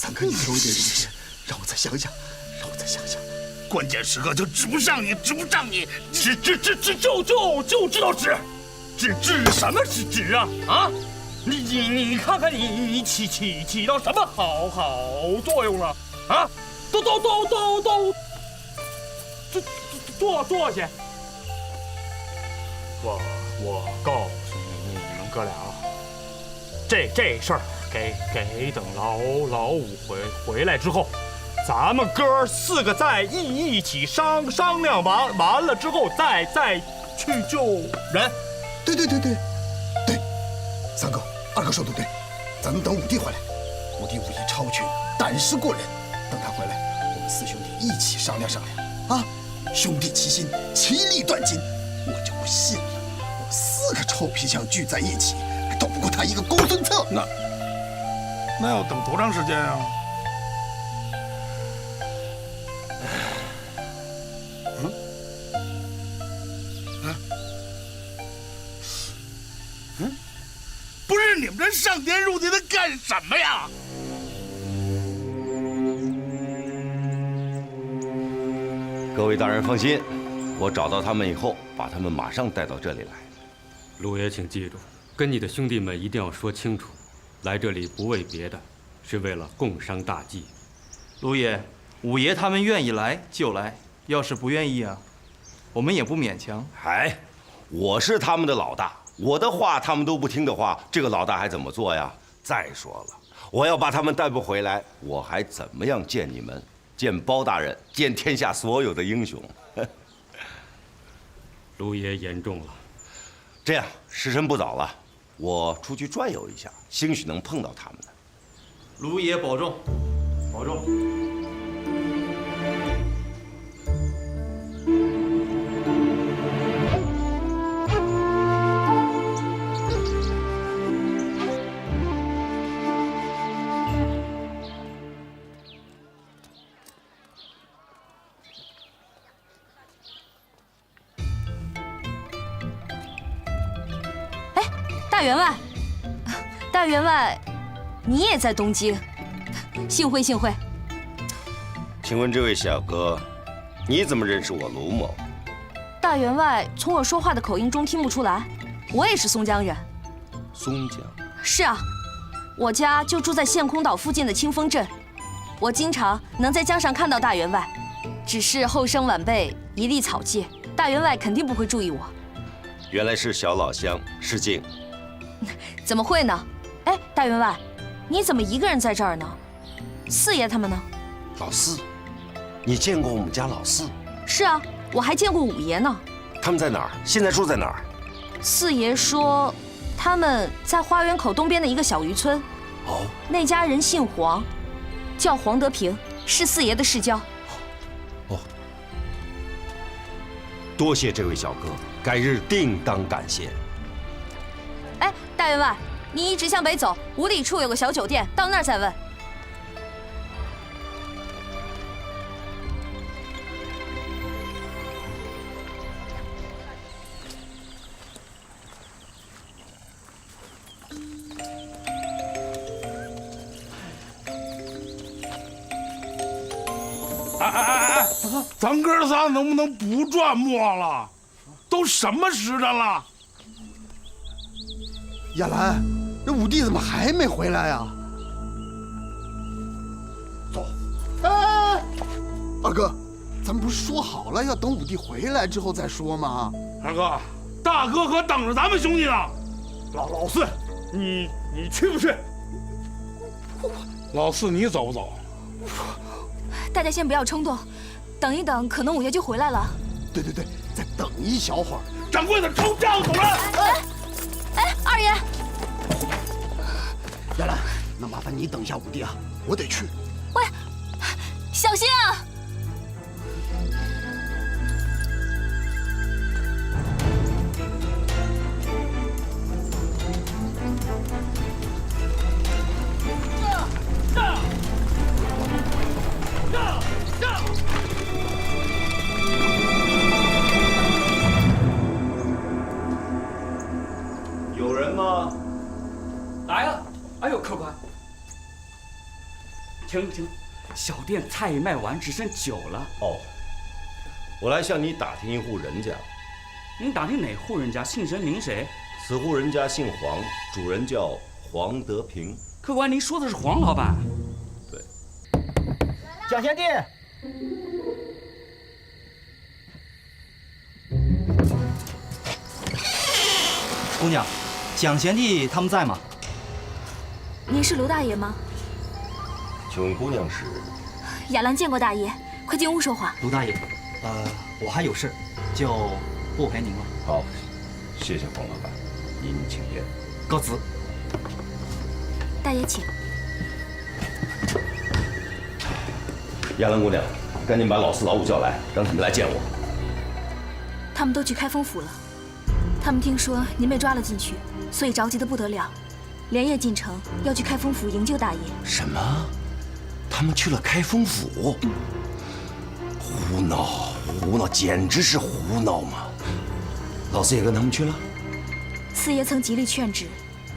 三哥，你给我一点容忍，让我再想想，让我再想想。关键时刻就指不上你，指不上你，指就知道指什么是指啊啊！你看看你起到什么好作用了啊？都坐下。我告诉你们哥俩啊，这事儿给等老五回来之后，咱们哥4个再一起商量完了之后，再去救人。对，三哥、二哥说的对，咱们等五弟回来。五弟武艺超群，胆识过人，等他回来，我们4兄弟一起商量啊！兄弟齐心，其利断金。我就不信了，我们4个臭皮匠聚在一起，还斗不过他一个公孙策。那要等多长时间啊？不是你们这上天入地的干什么呀？各位大人放心，我找到他们以后，把他们马上带到这里来。陆爷，请记住，跟你的兄弟们一定要说清楚，来这里不为别的，是为了共商大计。陆爷，五爷他们愿意来就来，要是不愿意啊，我们也不勉强。哎，我是他们的老大，我的话他们都不听的话，这个老大还怎么做呀？再说了，我要把他们带不回来，我还怎么样见你们？见包大人，见天下所有的英雄。陆爷言重了。这样，时辰不早了，我出去转悠一下，兴许能碰到他们呢。卢爷保重，保重。大员外，你也在东京，幸会。请问这位小哥，你怎么认识我卢某？大员外从我说话的口音中听不出来，我也是松江人。松江？是啊，我家就住在陷空岛附近的清风镇，我经常能在江上看到大员外，只是后生晚辈一力草芥，大员外肯定不会注意我。原来是小老乡，失敬。怎么会呢？哎，大员外，你怎么一个人在这儿呢？四爷他们呢？老四，你见过我们家老四？是啊，我还见过五爷呢。他们在哪儿？现在住在哪儿？四爷说，他们在花园口东边的一个小渔村。哦，那家人姓黄，叫黄德平，是四爷的世交。哦，多谢这位小哥，改日定当感谢。哎，大员外，你一直向北走，5里处有个小酒店，到那儿再问。哎，咱哥仨能不能不转磨了？都什么时辰了？亚兰，这五弟怎么还没回来呀？走。哎，二哥，咱们不是说好了要等五弟回来之后再说吗？二哥，大哥可等着咱们兄弟呢。老四，你去不去？老四，你走不走？大家先不要冲动，等一等，可能五爷就回来了。对，再等一小会儿。掌柜的，抽账走人！哎，二爷，亚兰，那麻烦你等一下五弟啊，我得去。喂，小心啊！有人吗？来呀！哎呦，客官，停，小店菜已卖完，只剩酒了。哦，我来向你打听一户人家。您打听哪户人家？姓谁名谁？此户人家姓黄，主人叫黄德平。客官，您说的是黄老板？对。蒋贤弟，姑娘，蒋贤弟他们在吗？您是卢大爷吗？请问姑娘是？雅兰见过大爷，快进屋说话。卢大爷，我还有事，就不陪您了。好，谢谢黄老板，您请便。告辞。大爷请。亚兰姑娘，赶紧把老四老五叫来，让他们来见我。他们都去开封府了。他们听说您被抓了进去，所以着急得不得了，连夜进城要去开封府营救大爷。什么？他们去了开封府？胡闹，简直是胡闹嘛！老四也跟他们去了？四爷曾极力劝止，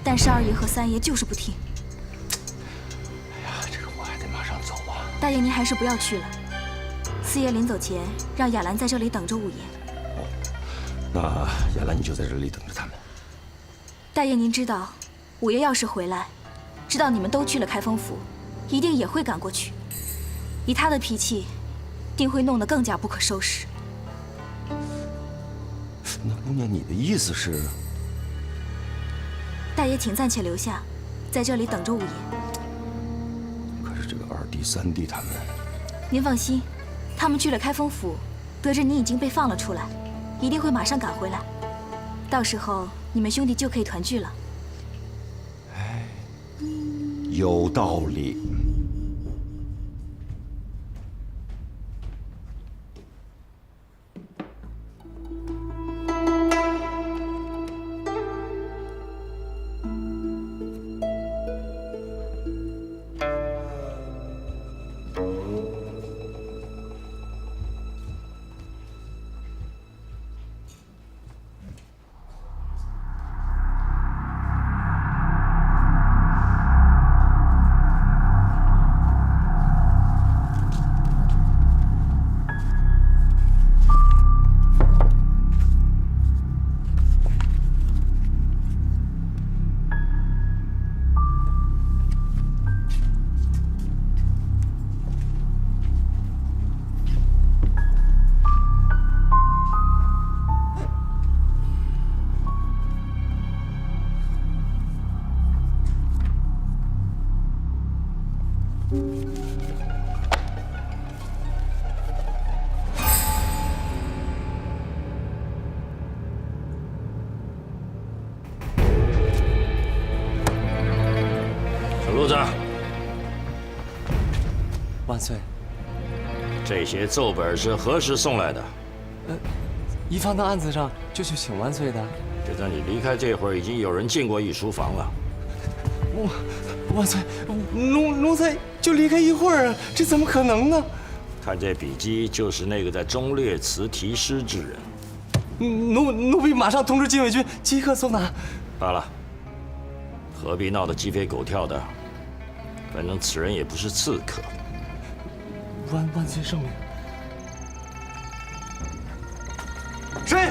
但是二爷和三爷就是不听。哎呀，这个我还得马上走啊！大爷您还是不要去了。四爷临走前让雅兰在这里等着五爷。那亚兰，你就在这里等着他们。大爷，您知道，五爷要是回来，知道你们都去了开封府，一定也会赶过去。以他的脾气，定会弄得更加不可收拾。那姑娘，你的意思是？大爷，请暂且留下，在这里等着五爷。可是这个二弟、三弟他们……您放心，他们去了开封府，得知你已经被放了出来，一定会马上赶回来。到时候你们兄弟就可以团聚了。哎，有道理。路子，万岁。这些奏本是何时送来的？一放到案子上就去请万岁的。就在你离开这会儿，已经有人进过御书房了。万岁，奴才就离开一会儿啊，这怎么可能呢？看这笔迹，就是那个在忠烈祠题诗之人。奴婢马上通知禁卫军，即刻搜拿。罢了，何必闹得鸡飞狗跳的？反正此人也不是刺客。万岁圣明。谁？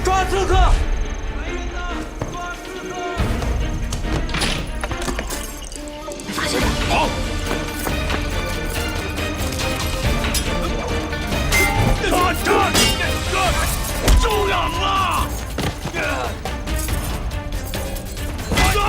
抓刺客！发现了！好。中央了！走！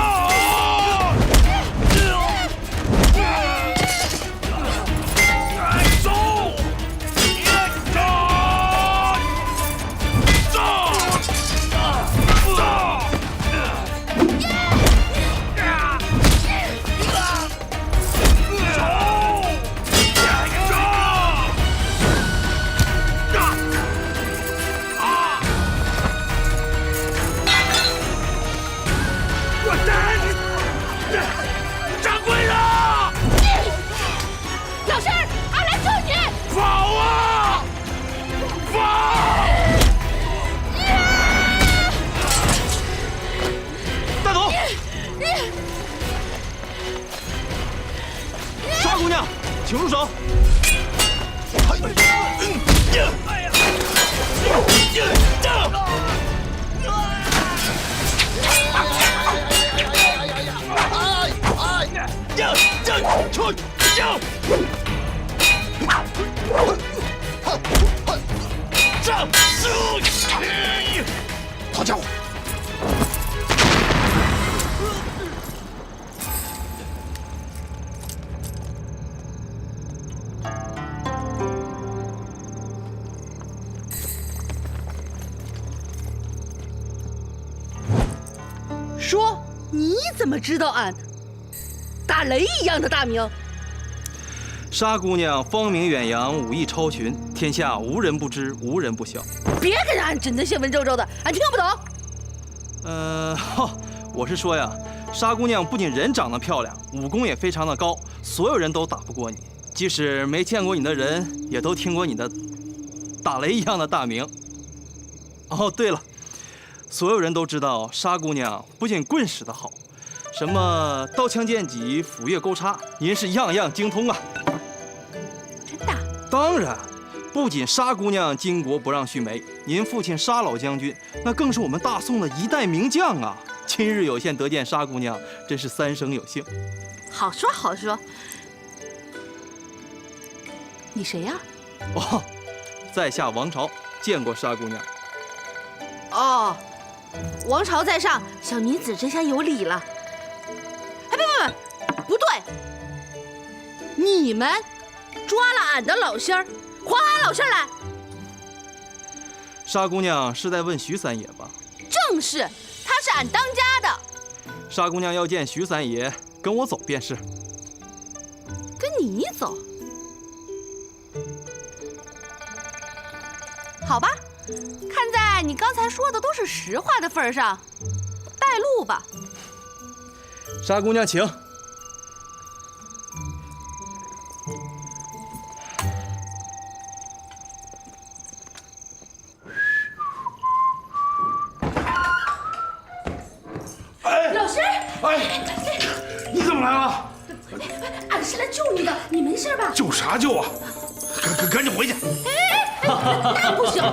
请入手。好家伙！说，你怎么知道俺打雷一样的大名？沙姑娘芳名远扬，武艺超群，天下无人不知，无人不晓。别跟俺整那些文绉绉的，俺听不懂。我是说呀，沙姑娘不仅人长得漂亮，武功也非常的高，所有人都打不过你。即使没见过你的人，也都听过你的打雷一样的大名。哦，对了，所有人都知道沙姑娘不仅棍使得好，什么刀枪剑戟、斧钺钩叉，您是样样精通啊。真的？当然。不仅沙姑娘巾帼不让须眉，您父亲沙老将军那更是我们大宋的一代名将啊！今日有幸得见沙姑娘，真是三生有幸。好说好说。你谁呀？哦，在下王朝，见过沙姑娘。哦，王朝在上，小女子真下有礼了。哎，不对，你们抓了俺的老仙儿。还俺老仙来！沙姑娘是在问徐三爷吧？正是，他是俺当家的。沙姑娘要见徐三爷，跟我走便是。跟你走？好吧，看在你刚才说的都是实话的份上，带路吧。沙姑娘，请。你怎么来了？俺是来救你的，你没事吧？救啥救啊？赶紧回去！那不行。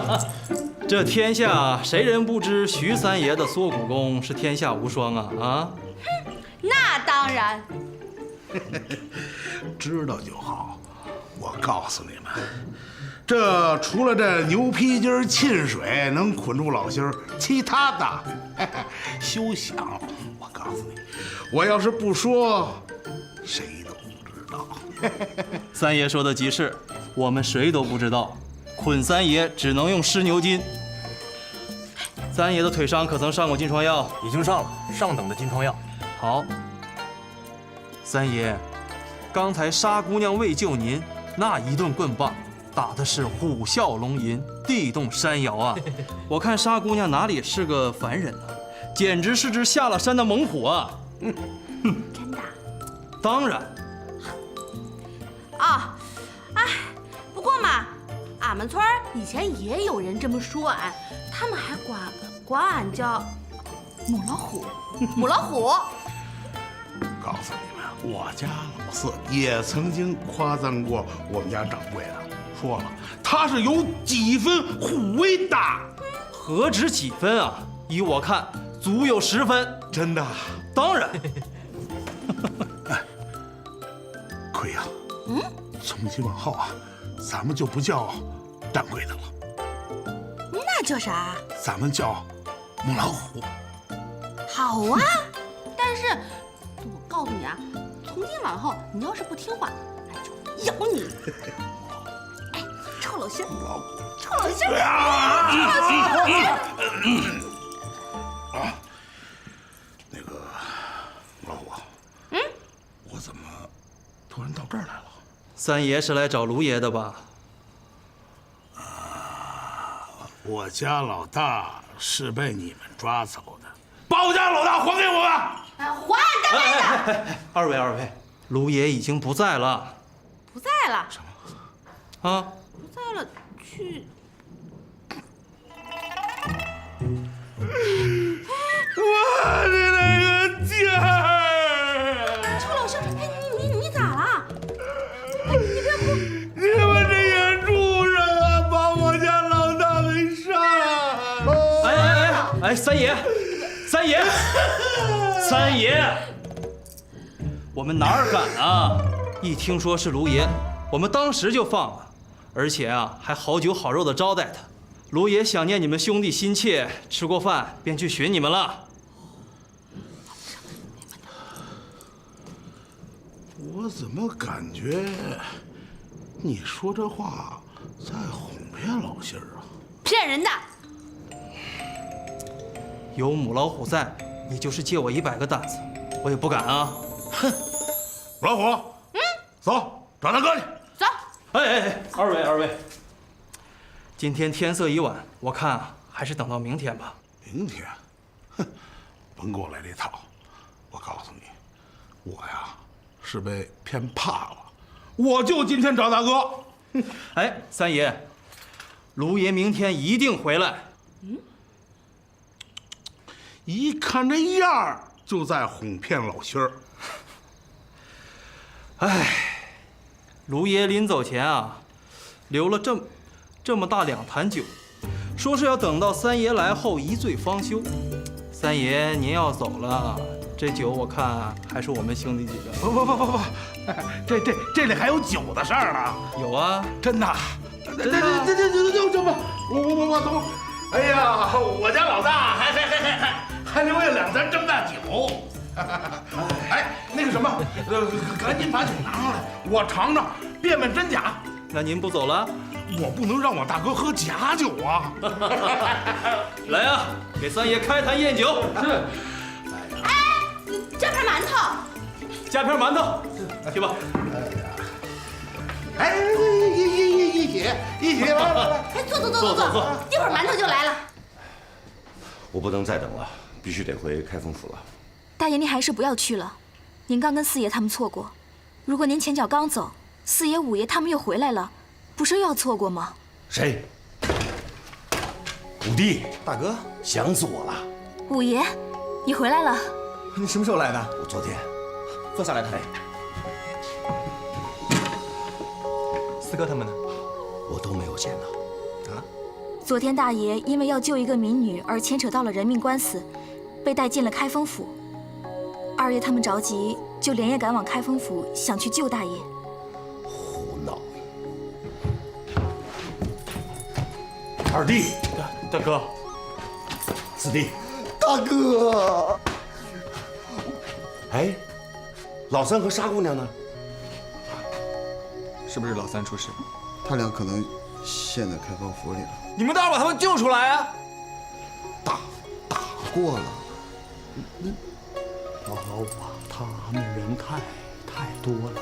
这天下谁人不知徐三爷的缩骨功是天下无双啊！啊？那当然。知道就好。我告诉你们，这除了这牛皮筋、沁水能捆住老仙儿，其他的休想。我告诉你，我要是不说，谁都不知道。三爷说的极是，我们谁都不知道。捆三爷只能用湿牛筋。三爷的腿上可曾上过金疮药？已经上了，上等的金疮药。好。三爷，刚才沙姑娘为救您，那一顿棍棒打的是虎啸龙吟，地动山摇啊！我看沙姑娘哪里是个凡人啊，简直是只下了山的猛虎啊！真的？当然。啊，哎，不过嘛，俺们村以前也有人这么说俺，他们还管俺叫母老虎，母老虎。告诉你们，我家老四也曾经夸赞过我们家掌柜的，说了他是有几分虎威的。何止几分啊？依我看，足有10分。真的？当然。哎，奎呀，从今往后啊，咱们就不叫掌柜的了，那叫啥？咱们叫母老虎。好啊，但是我告诉你啊，从今往后，你要是不听话，俺就咬你。哎，臭老仙儿，臭老仙儿！那个老虎，我怎么突然到这儿来了？三爷是来找卢爷的吧？我家老大是被你们抓走的，把我家老大还给我们！还干嘛的？二位，卢爷已经不在了。不在了？什么？啊？不在了，去。我的那个天儿！臭老师，哎，你咋了？三爷，三爷，三爷，我们哪儿敢啊！一听说是卢爷，我们当时就放了，而且啊，还好酒好肉的招待他。卢爷想念你们兄弟心切，吃过饭便去寻你们了。我怎么感觉你说这话在哄骗老信儿啊？骗人的！有母老虎在，你就是借我100个胆子，我也不敢啊！哼，老虎，走，找大哥去。走。哎，二位，今天天色已晚，我看啊，还是等到明天吧。明天？哼，甭给我来这套！我告诉你，我呀是被骗怕了，我就今天找大哥。哎，三爷，卢爷明天一定回来。一看这样儿就在哄骗老心儿。哎，卢爷临走前啊，留了这么大2坛酒，说是要等到三爷来后一醉方休。三爷您要走了，这酒我看还是我们兄弟几个。不，这里还有酒的事儿呢。有啊，真的。这不，我懂。哎呀，我家老大还留下2坛这么大酒。哎，那个什么，赶紧把酒拿上来，我尝尝，辨辨真假。那您不走了？我不能让我大哥喝假酒啊！来啊，给三爷开坛宴酒。是。哎，加片馒头。加片馒头，去吧。哎，一起，来。哎，坐，一会儿馒头就来了。我不能再等了，必须得回开封府了。大爷，您还是不要去了。您刚跟四爷他们错过，如果您前脚刚走，四爷、五爷他们又回来了，不是又要错过吗？谁？五弟，大哥，想死我了。五爷，你回来了。你什么时候来的？我昨天。坐下来谈。四哥他们呢？我都没有见到。啊？昨天大爷因为要救一个民女而牵扯到了人命官司，被带进了开封府。二爷他们着急，就连夜赶往开封府，想去救大爷。胡闹！二弟，大哥，四弟，大哥。哎，老三和沙姑娘呢？是不是老三出事？他俩可能陷在开封府里了。你们倒是把他们救出来啊！打过了。他们人太多了。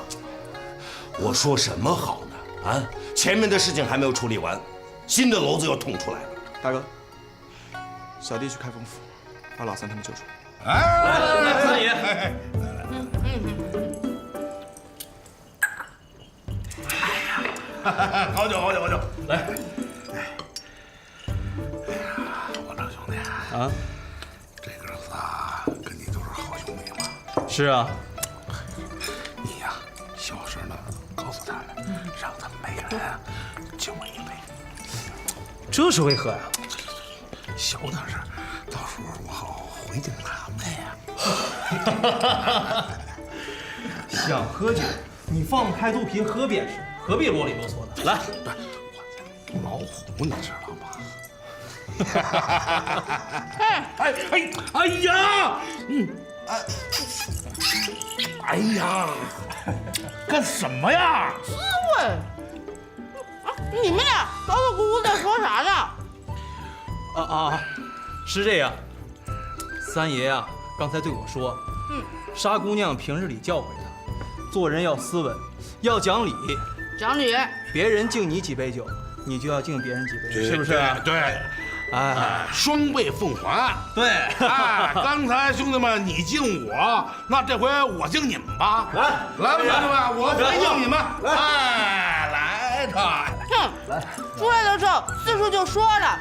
我说什么好呢？啊，前面的事情还没有处理完，新的篓子又捅出来了。大哥，小弟去开封府，把老三他们救出来。来，三爷。好酒，来。我这兄弟啊，这哥仨跟你都是好兄弟嘛。是啊。你呀，小声的告诉他们，让他们每个人敬我一杯。这是为何呀？小点声，到时候我好回敬他们呀。想喝酒，你放开肚皮喝便是，何必啰里啰嗦的？来，我老虎，你知道吗？哎呀，哎呀，干什么呀？滋味！啊，你们俩捣捣鼓鼓在说啥呢？是这样。三爷啊，刚才对我说，沙姑娘平日里教诲他，做人要斯文，要讲理。讲理。别人敬你几杯酒，你就要敬别人几杯，是不是？对。哎，双倍奉还。对。哎，刚才兄弟们你敬我，那这回我敬你们吧。来吧，兄弟们，我回敬你们。哎，来着。哼，出来的时候四叔就说了，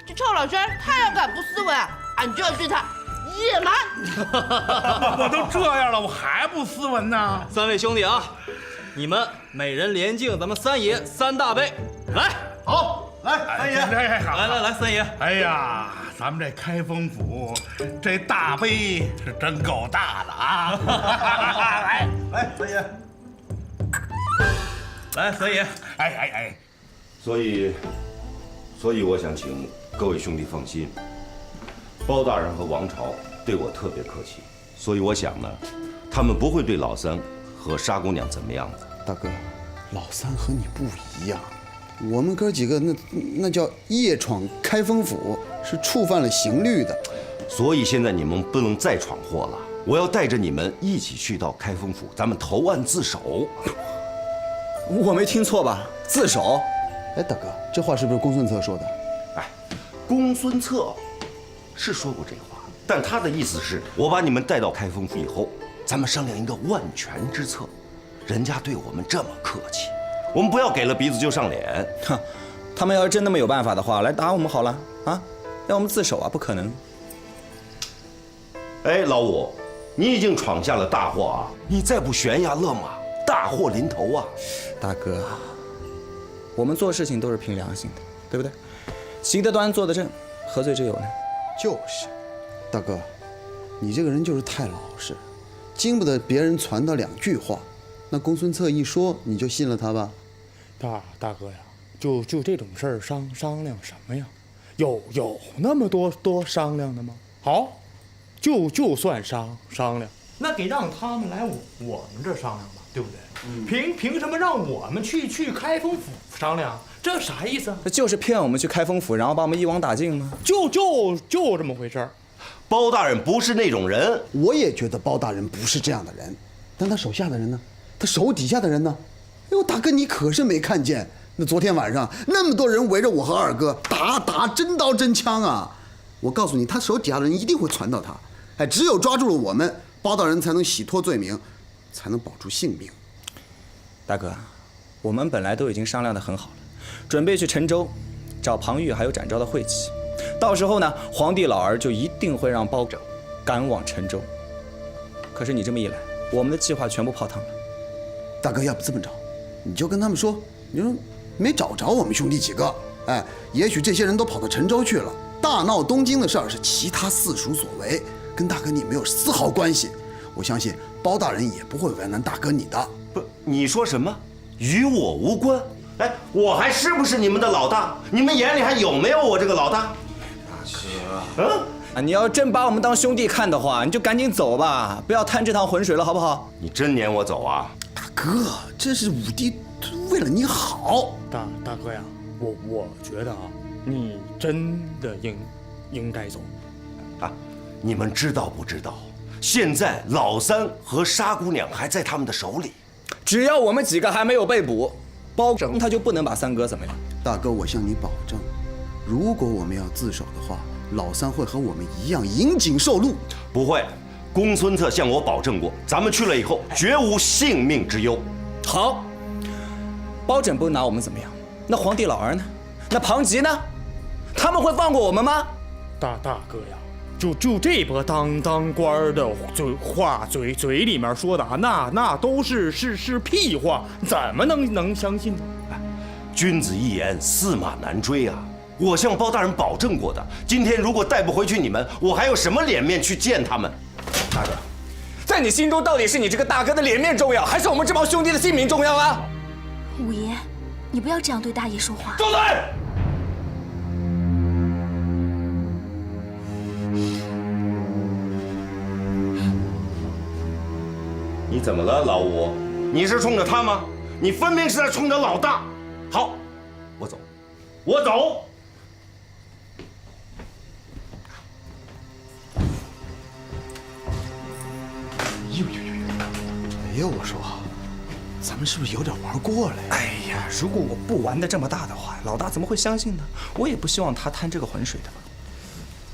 这臭老宣他要敢不斯文，俺就要对他野蛮。我都这样了，我还不斯文呢？三位兄弟啊，你们每人连敬咱们三爷3大杯，来。好，来，三爷，来，三爷。哎呀，咱们这开封府这大碑是真够大的啊！来，四爷，来，四爷，哎，所以我想请各位兄弟放心，包大人和王朝对我特别客气，所以我想呢，他们不会对老三和沙姑娘怎么样的。大哥，老三和你不一样，我们哥几个那叫夜闯开封府，是触犯了刑律的。所以现在你们不能再闯祸了，我要带着你们一起去到开封府，咱们投案自首。我没听错吧？自首？哎，大哥，这话是不是公孙策说的？哎，公孙策是说过这话，但他的意思是我把你们带到开封府以后，咱们商量一个万全之策。人家对我们这么客气，我们不要给了鼻子就上脸。哼，他们要是真那么有办法的话，来打我们好了啊！要我们自首啊？不可能。哎，老五，你已经闯下了大祸啊！你再不悬崖勒马，大祸临头啊！大哥，我们做事情都是凭良心的，对不对？行得端，坐得正，何罪之有呢？就是，大哥，你这个人就是太老实，经不得别人传他2句话。那公孙策一说，你就信了他吧？大哥呀，就这种事儿商量什么呀？有那么多商量的吗？好，就算商量，那给让他们来我们这儿商量吧，对不对？凭什么让我们去开封府商量？这啥意思啊？这就是骗我们去开封府，然后把我们一网打尽吗？就这么回事儿。包大人不是那种人，我也觉得包大人不是这样的人，但他手下的人呢？他手底下的人呢？哎呦，大哥，你可是没看见，那昨天晚上那么多人围着我和二哥打，真刀真枪啊！我告诉你，他手底下的人一定会传到他。哎，只有抓住了我们，包大人才能洗脱罪名，才能保住性命。大哥，我们本来都已经商量得很好了，准备去陈州找庞玉还有展昭的晦气。到时候呢，皇帝老儿就一定会让包拯赶往陈州。可是你这么一来，我们的计划全部泡汤了。大哥，要不这么着，你就跟他们说，你说没找着我们兄弟几个，哎，也许这些人都跑到陈州去了。大闹东京的事儿是其他四属所为，跟大哥你没有丝毫关系。我相信包大人也不会为难大哥你的。不，你说什么？与我无关？哎，我还是不是你们的老大？你们眼里还有没有我这个老大？大哥，你要真把我们当兄弟看的话，你就赶紧走吧，不要趟这趟浑水了，好不好？你真撵我走啊？大哥，这是武帝为了你好。大哥呀，我觉得啊，你真的应该走。啊，你们知道不知道？现在老三和沙姑娘还在他们的手里，只要我们几个还没有被捕，包拯他就不能把三哥怎么样。大哥，我向你保证，如果我们要自首的话，老三会和我们一样引颈受戮。不会，公孙策向我保证过，咱们去了以后绝无性命之忧。好，包拯不拿我们怎么样？那皇帝老儿呢？那庞吉呢？他们会放过我们吗？大哥呀，就这波当官的嘴里面说的啊，那都是屁话，怎么能相信呢？君子一言，驷马难追啊！我向包大人保证过的，今天如果带不回去你们，我还有什么脸面去见他们？大哥，在你心中到底是你这个大哥的脸面重要，还是我们这帮兄弟的性命重要啊？五爷，你不要这样对大爷说话。住嘴！你怎么了，老五？你是冲着他吗？你分明是在冲着老大。好，我走，我走。哎呦，我说，咱们是不是有点玩过了呀？哎呀，如果我不玩的这么大的话，老大怎么会相信呢？我也不希望他摊这个浑水的嘛。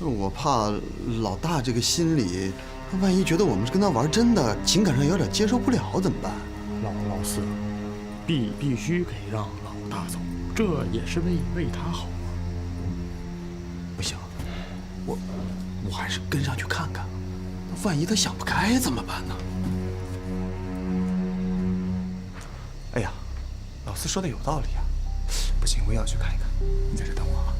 我怕老大这个心里，万一觉得我们是跟他玩真的，情感上有点接受不了怎么办？老四，必须给让老大走，这也是为他好啊。不行，我还是跟上去看看，万一他想不开怎么办呢？哎呀，老四说的有道理啊！不行，我也要去看一看。你在这等我啊。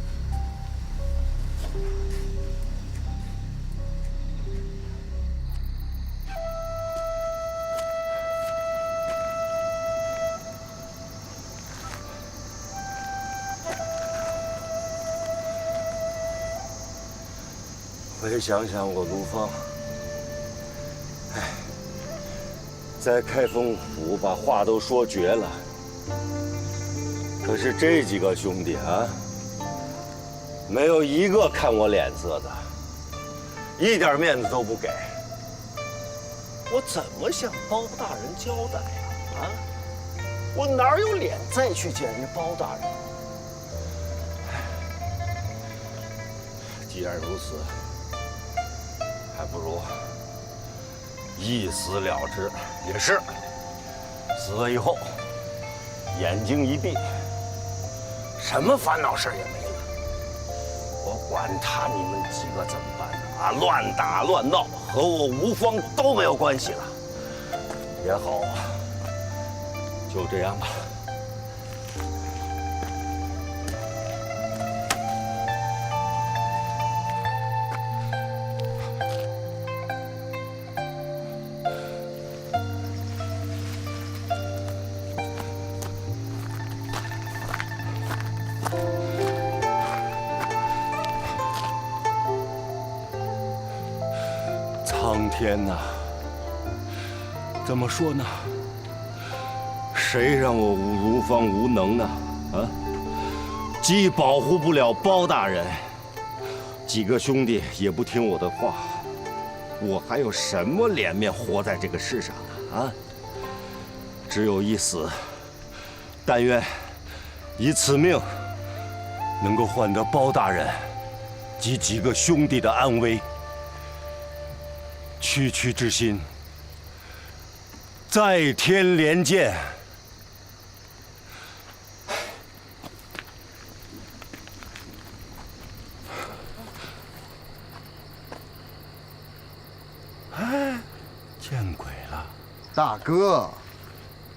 回想想我卢芳，在开封府把话都说绝了，可是这几个兄弟啊，没有一个看我脸色的，一点面子都不给。我怎么向包大人交代呀？我哪有脸再去见人包大人？既然如此，还不如一死了之也是。死了以后，眼睛一闭，什么烦恼事也没了。我管他你们几个怎么办呢？啊，乱打乱闹和我吴方都没有关系了。也好，就这样吧。苍天呐，怎么说呢？谁让我卢芳无能呢？啊，既保护不了包大人，几个兄弟也不听我的话，我还有什么脸面活在这个世上呢？啊，只有一死。但愿以此命能够换得包大人及几个兄弟的安危。区区之心，在天连见。哎，见鬼了！大哥，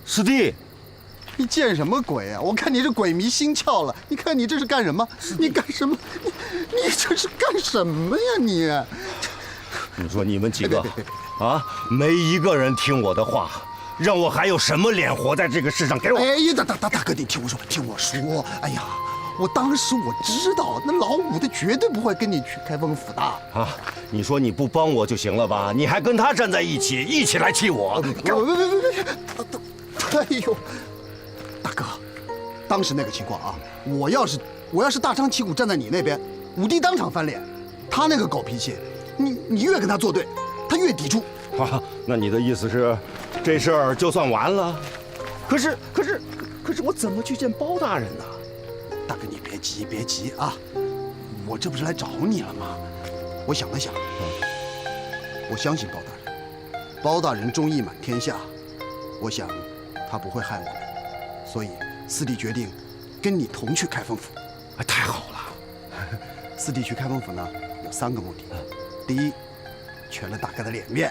师弟，你见什么鬼啊？我看你这鬼迷心窍了。你看你这是干什么？你干什么？你这是干什么呀你？你说你们几个啊，没一个人听我的话，让我还有什么脸活在这个世上？给我！哎呀，大哥，你听我说，听我说。哎呀，我当时我知道，那老五的绝对不会跟你去开封府的啊！你说你不帮我就行了吧？你还跟他站在一起，一起来气我！别！哎呦，大哥，当时那个情况啊，我要是大张旗鼓站在你那边，武帝当场翻脸。他那个狗脾气。你越跟他作对，他越抵触。啊，那你的意思是，这事儿就算完了？可是我怎么去见包大人呢？大哥，你别急啊！我这不是来找你了吗？我想了想，我相信包大人，包大人忠义满天下，我想他不会害我们，所以四弟决定跟你同去开封府。太好了！四弟去开封府呢，有3个目的。第一，全了大哥的脸面；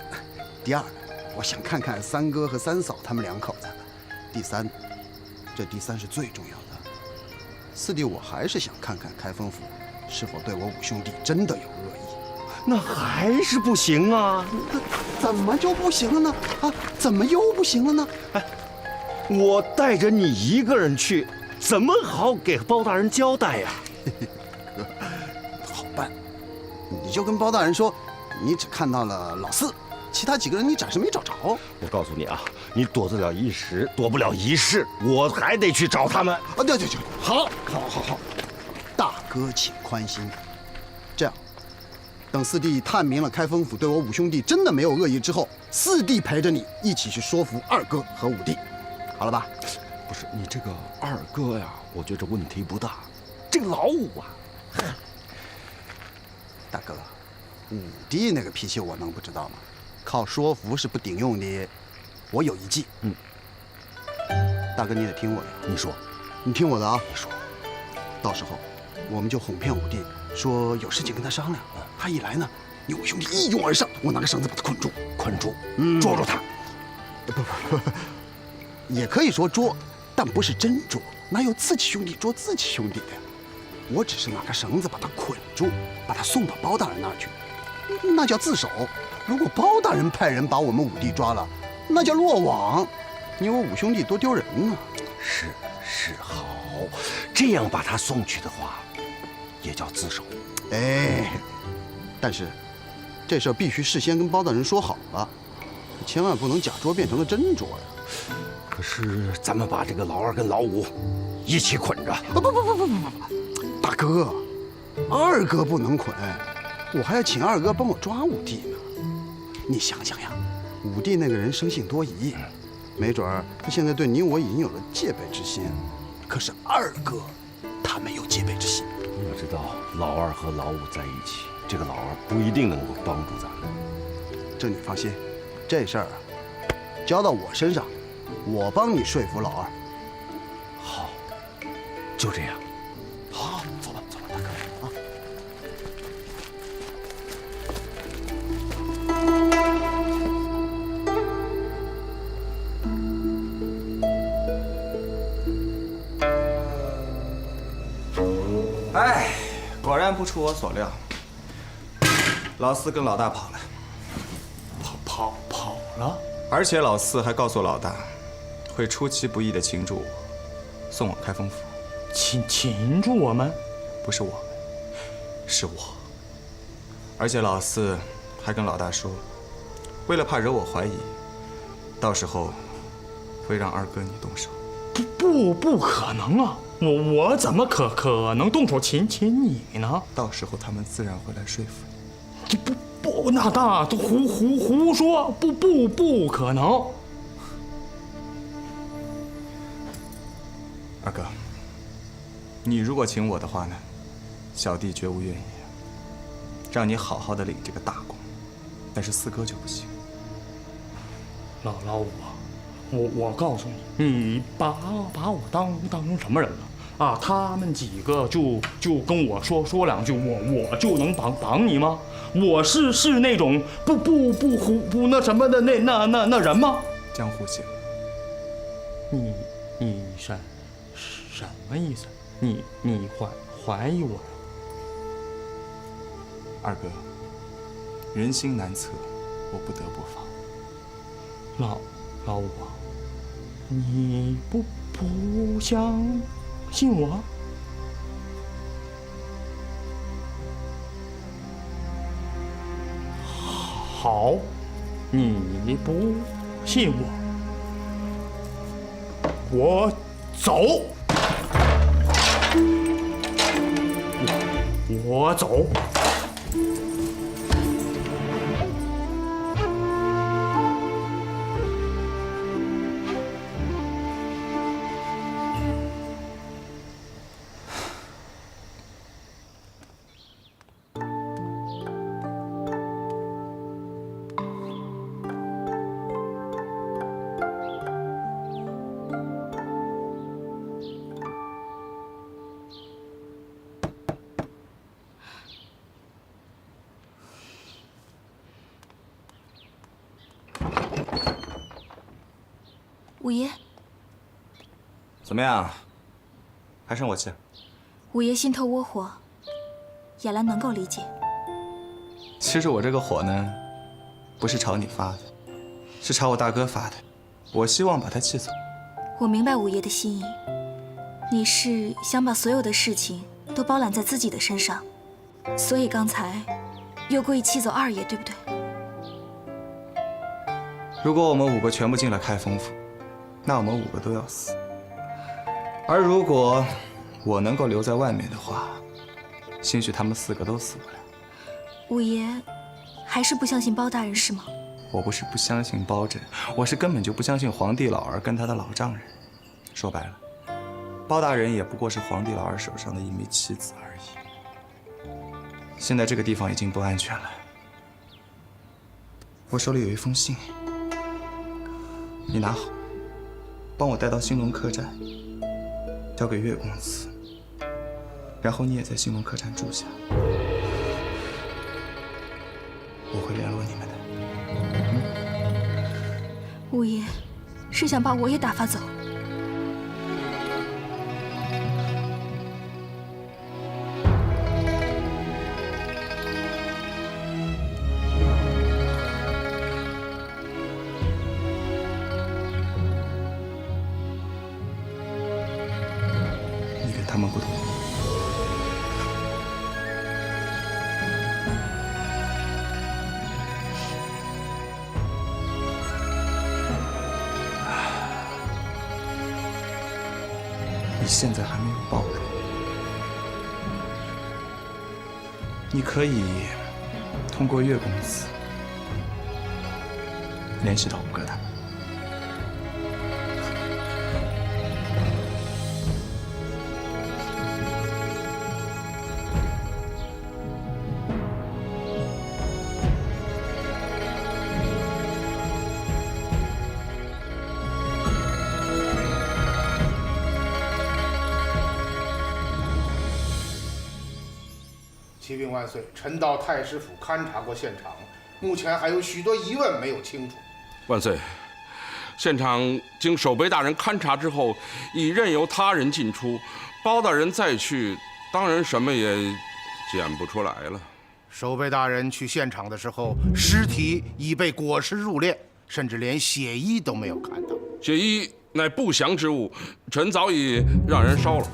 第二，我想看看三哥和三嫂他们2口子；第三，这第3是最重要的。四弟，我还是想看看开封府是否对我5兄弟真的有恶意。那还是不行啊！怎么就不行了呢？啊，怎么又不行了呢？哎，我带着你一个人去，怎么好给包大人交代呀？哥，好办。你就跟包大人说，你只看到了老四，其他几个人你暂时没找着。我告诉你啊，你躲得了一时，躲不了一世，我还得去找他们。啊，对，好，大哥请宽心。这样，等四弟探明了开封府对我5兄弟真的没有恶意之后，四弟陪着你一起去说服2哥和5弟，好了吧？不是你这个2哥呀，我觉着问题不大，这个老五啊。大哥，5弟那个脾气我能不知道吗？靠说服是不顶用的。我有一计。大哥你得听我的。你说，你听我的啊。你说，到时候我们就哄骗5弟，说有事情跟他商量。他一来呢，你5兄弟一拥而上，我拿个绳子把他捆住，捉住他。不，也可以说捉，但不是真捉，哪有自己兄弟捉自己兄弟的？我只是拿个绳子把他捆住，把他送到包大人那儿去，那叫自首。如果包大人派人把我们5弟抓了，那叫落网。你我5兄弟多丢人啊！是好，这样把他送去的话，也叫自首。哎，但是这事儿必须事先跟包大人说好了，千万不能假捉变成了真捉呀。可是咱们把这个老二跟老五一起捆着。不，大哥，二哥不能捆，我还要请二哥帮我抓五弟呢。你想想呀，五弟那个人生性多疑，没准儿他现在对你我已经有了戒备之心，可是二哥他没有戒备之心。我知道老二和老五在一起，这个老二不一定能够帮助咱们。这你放心，这事儿啊，交到我身上，我帮你说服老二。好，就这样。好，走了，大哥啊。哎，果然不出我所料，老四跟老大跑了。跑了？而且老四还告诉老大，会出其不意地擒住我，送往开封府。擒住我们？不是我们，是我。而且老四还跟老大说，为了怕惹我怀疑，到时候会让二哥你动手。不可能啊！我怎么可能动手擒你呢？到时候他们自然会来说服你。不，那都胡说！不可能！二哥，你如果请我的话呢，小弟绝无怨言，让你好好的领这个大功。但是四哥就不行。老五，我告诉你，你把我当什么人了？啊，他们几个就跟我说两句，我就能帮你吗？我是那种不那什么的那人吗？江湖行。你什么意思？你怀疑我？二哥，人心难测，我不得不防。老五，你不相信我？好，你不信我走。我走。五爷，怎么样？还生我气？五爷心头窝火，野兰能够理解。其实我这个火呢，不是朝你发的，是朝我大哥发的。我希望把他气走。我明白五爷的心意，你是想把所有的事情都包揽在自己的身上，所以刚才又故意气走二爷，对不对？如果我们5个全部进了开封府，那我们5个都要死。而如果我能够留在外面的话，兴许他们4个都死不了。五爷还是不相信包大人是吗？我不是不相信包拯，我是根本就不相信皇帝老儿跟他的老丈人。说白了，包大人也不过是皇帝老儿手上的一枚棋子而已。现在这个地方已经不安全了，我手里有一封信，你拿好，帮我带到兴隆客栈，交给岳公子，然后你也在兴隆客栈住下，我会联络你们的。五爷是想把我也打发走？你跟他们不同。你现在还没有报容。你可以通过岳公子联系到吴哥他。启禀万岁，臣到太师府勘察过现场，目前还有许多疑问没有清楚。万岁，现场经守备大人勘察之后，已任由他人进出，包大人再去，当然什么也检不出来了。守备大人去现场的时候，尸体已被裹尸入殓，甚至连血衣都没有看到。血衣乃不祥之物，臣早已让人烧了。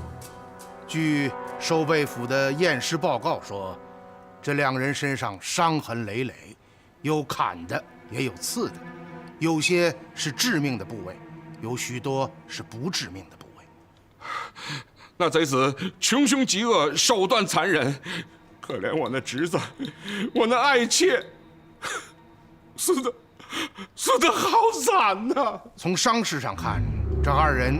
据守备府的验尸报告说，这两人身上伤痕累累，有砍的，也有刺的，有些是致命的部位，有许多是不致命的部位。那贼子穷凶极恶，手段残忍，可怜我那侄子，我那爱妾，死得好惨呐！从伤势上看，这二人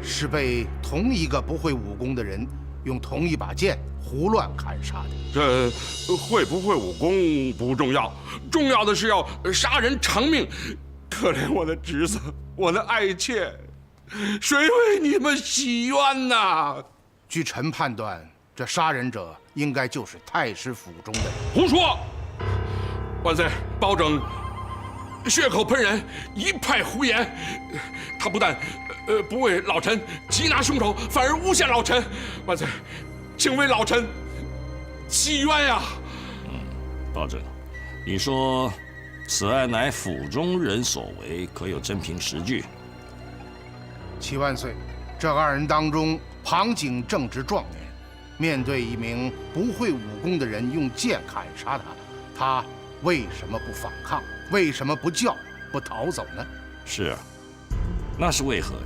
是被同一个不会武功的人用同一把剑胡乱砍杀的。这会不会武功不重要，重要的是要杀人偿命。可怜我的侄子，我的爱妾，谁为你们洗冤呐？据臣判断，这杀人者应该就是太师府中的人。胡说！万岁，包拯血口喷人，一派胡言。他不但不为老臣缉拿凶手，反而诬陷老臣。万岁，请为老臣洗冤呀！包拯，你说此案乃府中人所为，可有真凭实据？启万岁，这二人当中，庞景正值壮年，面对一名不会武功的人用剑砍杀他为什么不反抗？为什么不叫不逃走呢？是啊，那是为何呀？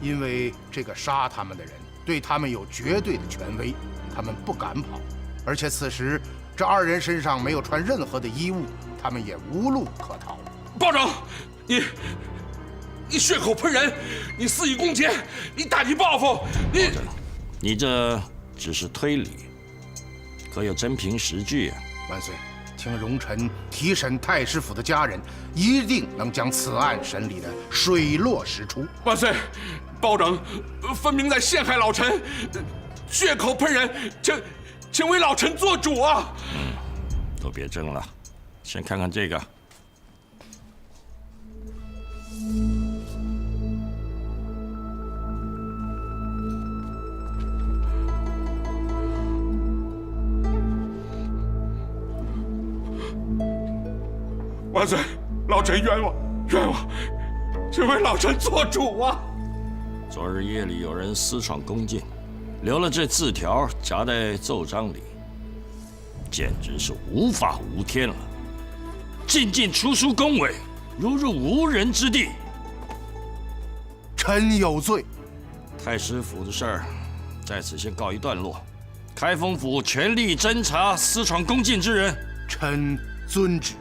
因为这个杀他们的人对他们有绝对的权威，他们不敢跑，而且此时这二人身上没有穿任何的衣物，他们也无路可逃。包拯，你血口喷人，你肆意攻讦，你大举报复，你这只是推理，可有真凭实据啊？万岁，请容臣提审太师府的家人，一定能将此案审理的水落石出。万岁，包拯分明在陷害老臣，血口喷人，请为老臣做主啊！都别争了，先看看这个。万岁，老臣冤枉，冤枉，请为老臣做主啊！昨日夜里有人私闯宫禁，留了这字条夹在奏章里，简直是无法无天了。进进出出宫闱，如入无人之地。臣有罪。太师府的事儿在此先告一段落，开封府全力侦查私闯宫禁之人。臣遵旨。